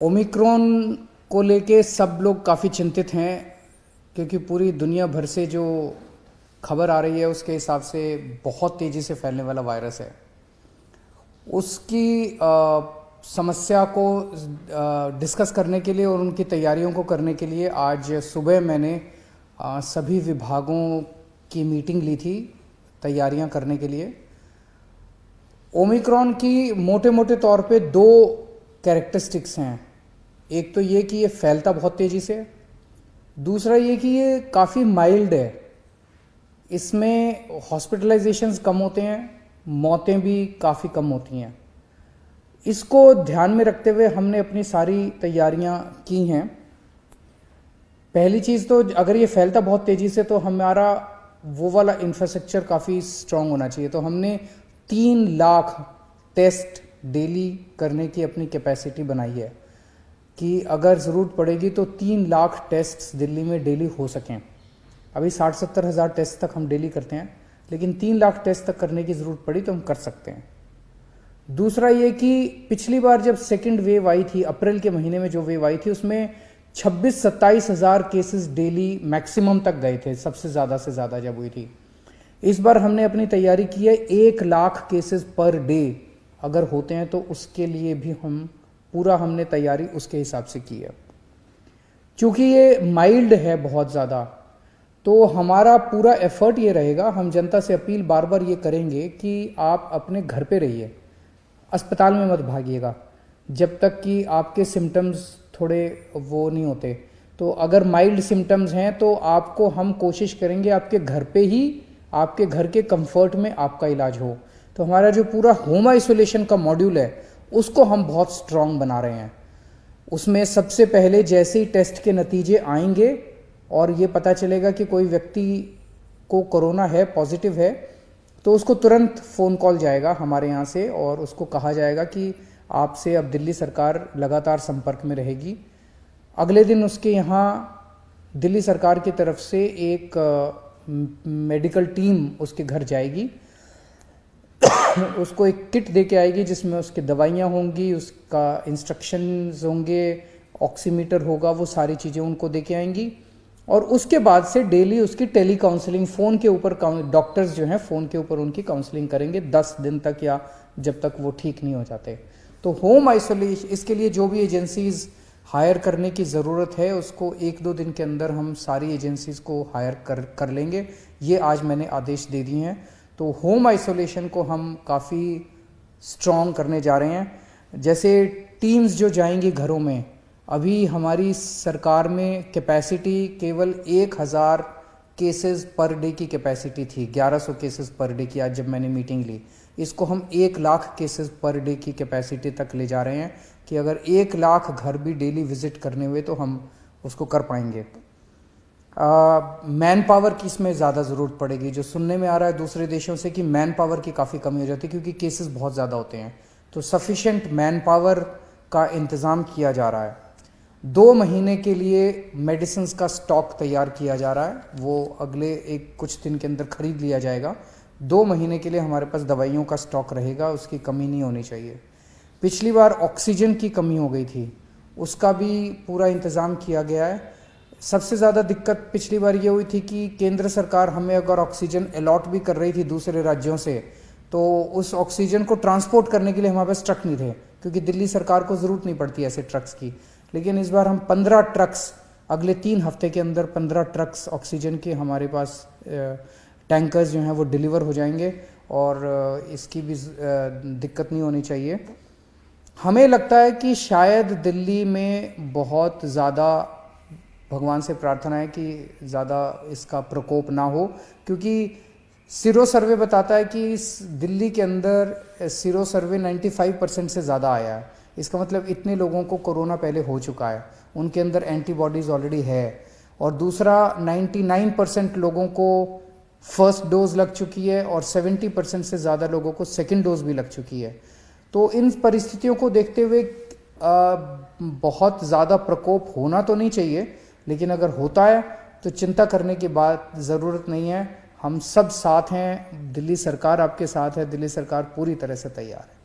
Omicron को लेके सब लोग काफ़ी चिंतित हैं क्योंकि पूरी दुनिया भर से जो खबर आ रही है उसके हिसाब से बहुत तेज़ी से फैलने वाला वायरस है। उसकी समस्या को डिस्कस करने के लिए और उनकी तैयारियों को करने के लिए आज सुबह मैंने सभी विभागों की मीटिंग ली थी तैयारियां करने के लिए। ओमिक्रॉन की मोटे मोटे तौर पे दो कैरेक्टरिस्टिक्स हैं। एक तो ये कि ये फैलता बहुत तेज़ी से, दूसरा ये कि ये काफ़ी माइल्ड है। इसमें हॉस्पिटलाइजेशंस कम होते हैं, मौतें भी काफ़ी कम होती हैं। इसको ध्यान में रखते हुए हमने अपनी सारी तैयारियां की हैं। पहली चीज़ तो अगर ये फैलता बहुत तेज़ी से तो हमारा वो वाला इंफ्रास्ट्रक्चर काफ़ी स्ट्रांग होना चाहिए। तो हमने 3 लाख टेस्ट डेली करने की अपनी कैपेसिटी बनाई है कि अगर ज़रूरत पड़ेगी तो 3 लाख टेस्ट्स दिल्ली में डेली हो सकें। अभी 60-70 हज़ार टेस्ट तक हम डेली करते हैं, लेकिन 3 लाख टेस्ट तक करने की ज़रूरत पड़ी तो हम कर सकते हैं। दूसरा ये कि पिछली बार जब सेकेंड वेव आई थी, अप्रैल के महीने में जो वेव आई थी, उसमें 26-27 हज़ार केसेस डेली मैक्सिमम तक गए थे, सबसे ज़्यादा से ज़्यादा जब हुई थी। इस बार हमने अपनी तैयारी की है 1 लाख केसेस पर डे अगर होते हैं तो उसके लिए भी हमने तैयारी उसके हिसाब से की है। क्योंकि ये माइल्ड है बहुत ज़्यादा, तो हमारा पूरा एफर्ट ये रहेगा, हम जनता से अपील बार बार ये करेंगे कि आप अपने घर पे रहिए, अस्पताल में मत भागिएगा जब तक कि आपके सिम्टम्स थोड़े वो नहीं होते। तो अगर माइल्ड सिम्टम्स हैं तो आपको हम कोशिश करेंगे आपके घर पे ही, आपके घर के कंफर्ट में आपका इलाज हो। तो हमारा जो पूरा होम आइसोलेशन का मॉड्यूल है उसको हम बहुत स्ट्रांग बना रहे हैं। उसमें सबसे पहले जैसे ही टेस्ट के नतीजे आएंगे और ये पता चलेगा कि कोई व्यक्ति को कोरोना है, पॉजिटिव है, तो उसको तुरंत फ़ोन कॉल जाएगा हमारे यहाँ से और उसको कहा जाएगा कि आपसे अब दिल्ली सरकार लगातार संपर्क में रहेगी। अगले दिन उसके यहाँ दिल्ली सरकार की तरफ से एक मेडिकल टीम उसके घर जाएगी, उसको एक किट दे के आएगी जिसमें उसकी दवाइयाँ होंगी, उसका इंस्ट्रक्शंस होंगे, ऑक्सीमीटर होगा, वो सारी चीज़ें उनको दे के आएंगी। और उसके बाद से डेली उसकी टेली काउंसलिंग, फ़ोन के ऊपर डॉक्टर्स जो हैं फ़ोन के ऊपर उनकी काउंसलिंग करेंगे 10 दिन तक या जब तक वो ठीक नहीं हो जाते। तो होम आइसोलेशन, इसके लिए जो भी एजेंसीज़ हायर करने की ज़रूरत है उसको 1-2 दिन के अंदर हम सारी एजेंसीज़ को हायर कर लेंगे। ये आज मैंने आदेश दे दिए हैं। तो होम आइसोलेशन को हम काफ़ी स्ट्रॉन्ग करने जा रहे हैं। जैसे टीम्स जो जाएंगी घरों में, अभी हमारी सरकार में कैपेसिटी केवल 1000 केसेस पर डे की कैपेसिटी थी, 1100 केसेस पर डे की। आज जब मैंने मीटिंग ली, इसको हम 1 लाख केसेस पर डे की कैपेसिटी तक ले जा रहे हैं कि अगर 1 लाख घर भी डेली विजिट करने हुए तो हम उसको कर पाएंगे। मैन पावर की इसमें ज़्यादा ज़रूरत पड़ेगी। जो सुनने में आ रहा है दूसरे देशों से कि मैन पावर की काफ़ी कमी हो जाती है क्योंकि केसेस बहुत ज़्यादा होते हैं, तो सफिशेंट मैन पावर का इंतज़ाम किया जा रहा है। 2 महीने के लिए मेडिसिन्स का स्टॉक तैयार किया जा रहा है, वो अगले कुछ दिन के अंदर खरीद लिया जाएगा। 2 महीने के लिए हमारे पास दवाइयों का स्टॉक रहेगा, उसकी कमी नहीं होनी चाहिए। पिछली बार ऑक्सीजन की कमी हो गई थी, उसका भी पूरा इंतज़ाम किया गया है। सबसे ज़्यादा दिक्कत पिछली बार ये हुई थी कि केंद्र सरकार हमें अगर ऑक्सीजन अलॉट भी कर रही थी दूसरे राज्यों से, तो उस ऑक्सीजन को ट्रांसपोर्ट करने के लिए हमारे पास ट्रक नहीं थे क्योंकि दिल्ली सरकार को ज़रूरत नहीं पड़ती ऐसे ट्रक्स की। लेकिन इस बार हम 15 ट्रक्स, अगले 3 हफ्ते के अंदर 15 ट्रक्स ऑक्सीजन के हमारे पास टैंकर्स जो हैं वो डिलीवर हो जाएंगे और इसकी भी दिक्कत नहीं होनी चाहिए। हमें लगता है कि शायद दिल्ली में बहुत ज़्यादा, भगवान से प्रार्थना है कि ज़्यादा इसका प्रकोप ना हो, क्योंकि सीरो सर्वे बताता है कि दिल्ली के अंदर सीरो सर्वे 95% से ज़्यादा आया है। इसका मतलब इतने लोगों को कोरोना पहले हो चुका है, उनके अंदर एंटीबॉडीज़ ऑलरेडी है। और दूसरा 99% लोगों को फर्स्ट डोज लग चुकी है और 70% से ज़्यादा लोगों को सेकेंड डोज भी लग चुकी है। तो इन परिस्थितियों को देखते हुए बहुत ज़्यादा प्रकोप होना तो नहीं चाहिए, लेकिन अगर होता है तो चिंता करने की बात ज़रूरत नहीं है। हम सब साथ हैं, दिल्ली सरकार आपके साथ है, दिल्ली सरकार पूरी तरह से तैयार है।